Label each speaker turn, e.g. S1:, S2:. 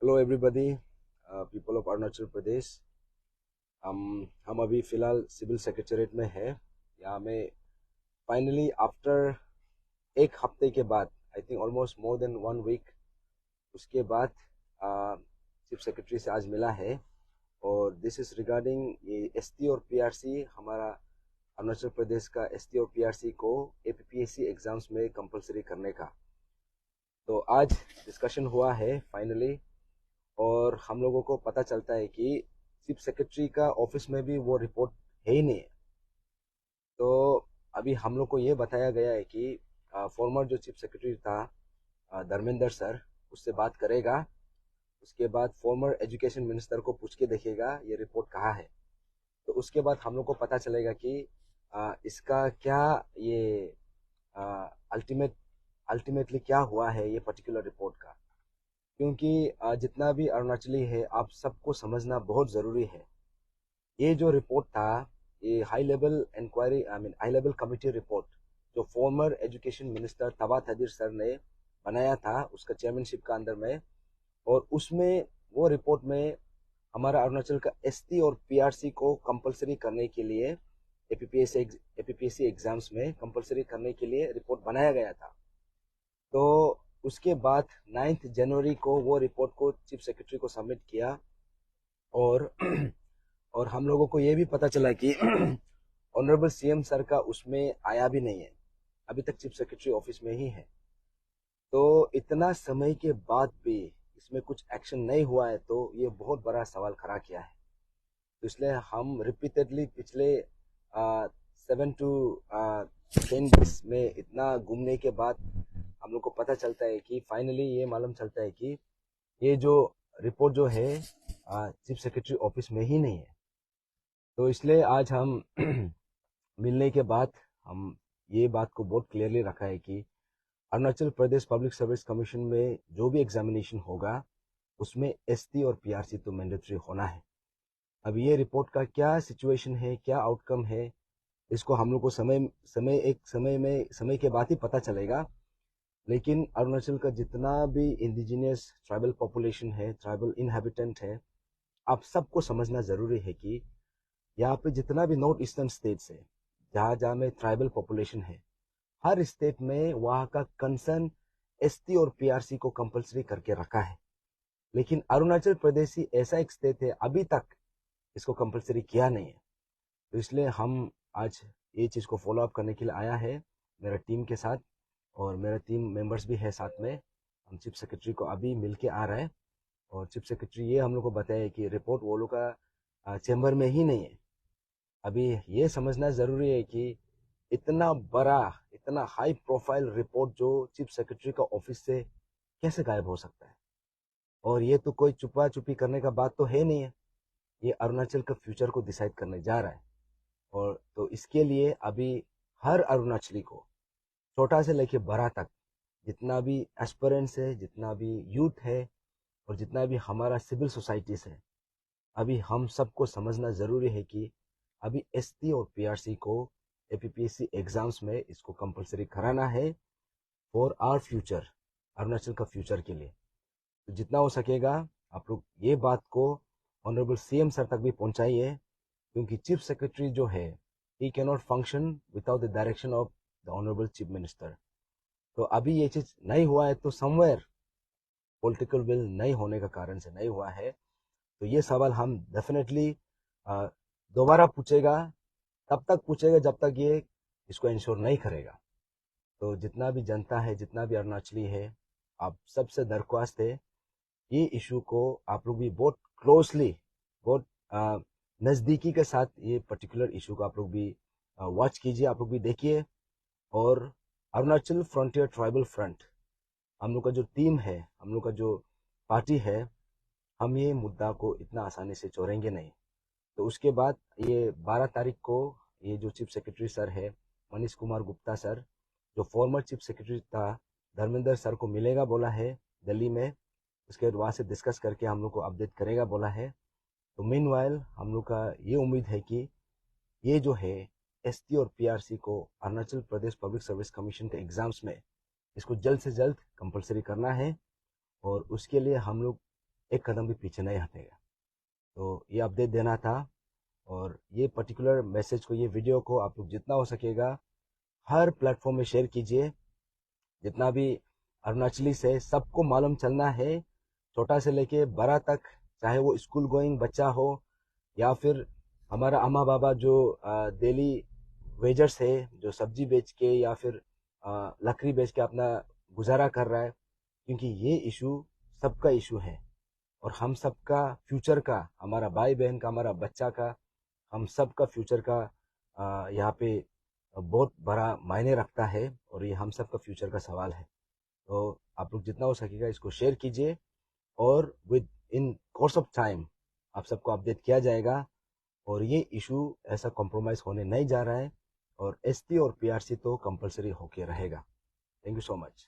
S1: Hello everybody, people of Arunachal Pradesh. हम अभी फ़िलहाल सिविल सेक्रेटरीट में है। यहाँ में फाइनली आफ्टर एक हफ्ते के बाद, I think almost more than 1 week, उसके बाद चीफ सेक्रेटरी से आज मिला है। और दिस इज़ रिगार्डिंग ये एसटी और पीआरसी, हमारा अरुणाचल प्रदेश का एसटी और पीआरसी को एपीपीएससी एग्ज़ाम्स में कंपलसरी करने का। तो आज डिस्कशन हुआ है फाइनली, और हम लोगों को पता चलता है कि चीफ सेक्रेटरी का ऑफिस में भी वो रिपोर्ट है ही नहीं है। तो अभी हम लोग को ये बताया गया है कि फॉर्मर जो चीफ सेक्रेटरी था, धर्मेंद्र सर, उससे बात करेगा। उसके बाद फॉर्मर एजुकेशन मिनिस्टर को पूछ के देखेगा ये रिपोर्ट कहाँ है। तो उसके बाद हम लोग को पता चलेगा कि इसका क्या, ये अल्टीमेटली क्या हुआ है ये पर्टिकुलर रिपोर्ट का। क्योंकि जितना भी अरुणाचली है, आप सबको समझना बहुत ज़रूरी है। ये जो रिपोर्ट था, ये high level inquiry, I mean high level committee report, जो former education minister Taba Tedir sir ने बनाया था उसका चेयरमैनशिप का अंदर में। और उसमें वो रिपोर्ट में हमारा अरुणाचल का एसटी और पीआरसी को कंपलसरी करने के लिए, एपीपीएससी एग्जाम्स में कंपलसरी करने के लिए रिपोर्ट बनाया गया था। तो उसके बाद 9 जनवरी को वो रिपोर्ट को चीफ सेक्रेटरी को सबमिट किया। और और हम लोगों को ये भी पता चला कि ऑनरेबल सीएम सर का उसमें आया भी नहीं है, अभी तक चीफ सेक्रेटरी ऑफिस में ही है। तो इतना समय के बाद भी इसमें कुछ एक्शन नहीं हुआ है, तो ये बहुत बड़ा सवाल खड़ा किया है। तो इसलिए हम रिपीटेडली पिछले 7 to 10 डेज में इतना घूमने के बाद हम लोग को पता चलता है कि फाइनली ये मालूम चलता है कि ये जो रिपोर्ट जो है चीफ सेक्रेटरी ऑफिस में ही नहीं है। तो इसलिए आज हम मिलने के बाद हम ये बात को बहुत क्लियरली रखा है कि Arunachal Pradesh public service commission में जो भी एग्जामिनेशन होगा उसमें एसटी और पीआरसी तो मैंडेटरी होना है। अब ये रिपोर्ट का क्या सिचुएशन है, क्या आउटकम है, इसको हम लोग को समय के बाद ही पता चलेगा। लेकिन अरुणाचल का जितना भी इंडिजिनियस ट्राइबल पॉपुलेशन है, ट्राइबल इनहेबिटेंट है, आप सबको समझना ज़रूरी है कि यहाँ पे जितना भी नॉर्थ ईस्टर्न स्टेट्स है, जहाँ जहाँ में ट्राइबल पॉपुलेशन है, हर स्टेट में वहाँ का कंसर्न एसटी और पीआरसी को कंपलसरी करके रखा है। लेकिन अरुणाचल प्रदेश ही ऐसा एक स्टेट है अभी तक इसको कंपलसरी किया नहीं है। तो इसलिए हम आज ये चीज़ को फॉलो अप करने के लिए आया है मेरा टीम के साथ, और मेरा टीम मेंबर्स भी है साथ में। हम चीफ सेक्रेटरी को अभी मिल के आ रहे हैं, और चीफ सेक्रेटरी ये हम लोग को बताया कि रिपोर्ट वो लोग का चैम्बर में ही नहीं है। अभी ये समझना ज़रूरी है कि इतना बड़ा, इतना हाई प्रोफाइल रिपोर्ट जो चीफ सेक्रेटरी का ऑफिस से कैसे गायब हो सकता है। और ये तो कोई छुपा छुपी करने का बात तो है नहीं है, ये अरुणाचल का फ्यूचर को डिसाइड करने जा रहा है। और तो इसके लिए अभी हर अरुणाचली को, छोटा से लेके बड़ा तक, जितना भी एस्पिरेंट्स है, जितना भी यूथ है, और जितना भी हमारा सिविल सोसाइटीज है, अभी हम सबको समझना ज़रूरी है कि अभी एसटी और पीआरसी को एपीपीएससी एग्जाम्स में इसको कंपलसरी कराना है फॉर आवर फ्यूचर, अरुणाचल का फ्यूचर के लिए। तो जितना हो सकेगा आप लोग ये बात को ऑनरेबल सीएम सर तक भी पहुंचाइए, क्योंकि चीफ सेक्रेटरी जो है, he can not function without the direction of the honourable chief minister. तो अभी ये चीज़ नहीं हुआ है, तो समवेयर पॉलिटिकल विल नहीं होने का कारण से नहीं हुआ है। तो ये सवाल हम डेफिनेटली दोबारा पूछेगा, तब तक पूछेगा जब तक ये इसको इंश्योर नहीं करेगा। तो जितना भी जनता है, जितना भी अरुणाचली है, आप सबसे दरख्वास्त है, ये इशू को आप लोग भी बहुत क्लोजली, बहुत नज़दीकी के साथ ये पर्टिकुलर इशू को आप लोग भी वॉच कीजिए, आप लोग भी देखिए। और अरुणाचल फ्रंटियर ट्राइबल फ्रंट, हम लोग का जो टीम है, हम लोग का जो पार्टी है, हम ये मुद्दा को इतना आसानी से छोड़ेंगे नहीं। तो उसके बाद ये 12 तारीख को ये जो चीफ सेक्रेटरी सर है, मनीष कुमार गुप्ता सर, जो फॉर्मर चीफ सेक्रेटरी था, धर्मेंद्र सर को मिलेगा बोला है दिल्ली में। उसके बाद वहाँ से डिस्कस करके हम लोग को अपडेट करेगा बोला है। तो मीनवाइल हम लोग का ये उम्मीद है कि ये जो है एसटी और पीआरसी को Arunachal Pradesh public service commission के एग्जाम्स में इसको जल्द से जल्द कंपलसरी करना है। और उसके लिए हम लोग एक कदम भी पीछे नहीं हटेगा। तो ये अपडेट देना था, और ये पर्टिकुलर मैसेज को, ये वीडियो को आप लोग जितना हो सकेगा हर प्लेटफॉर्म में शेयर कीजिए। जितना भी अरुणाचली से सबको मालूम चलना है, छोटा से लेके बड़ा तक, चाहे वो स्कूल गोइंग बच्चा हो या फिर हमारा अम्मा बाबा जो डेली वेजर्स है, जो सब्जी बेच के या फिर लकड़ी बेच के अपना गुजारा कर रहा है। क्योंकि ये इशू सबका इशू है, और हम सबका फ्यूचर का, हमारा भाई बहन का, हमारा बच्चा का, हम सबका फ्यूचर का यहाँ पे बहुत बड़ा मायने रखता है, और ये हम सबका फ्यूचर का सवाल है। तो आप लोग जितना हो सकेगा इसको शेयर कीजिए, और with in course of time आप सबको अपडेट किया जाएगा, और ये इशू ऐसा कॉम्प्रोमाइज़ होने नहीं जा रहा है, और एसटी और पीआरसी तो कंपलसरी होके रहेगा। Thank you so much.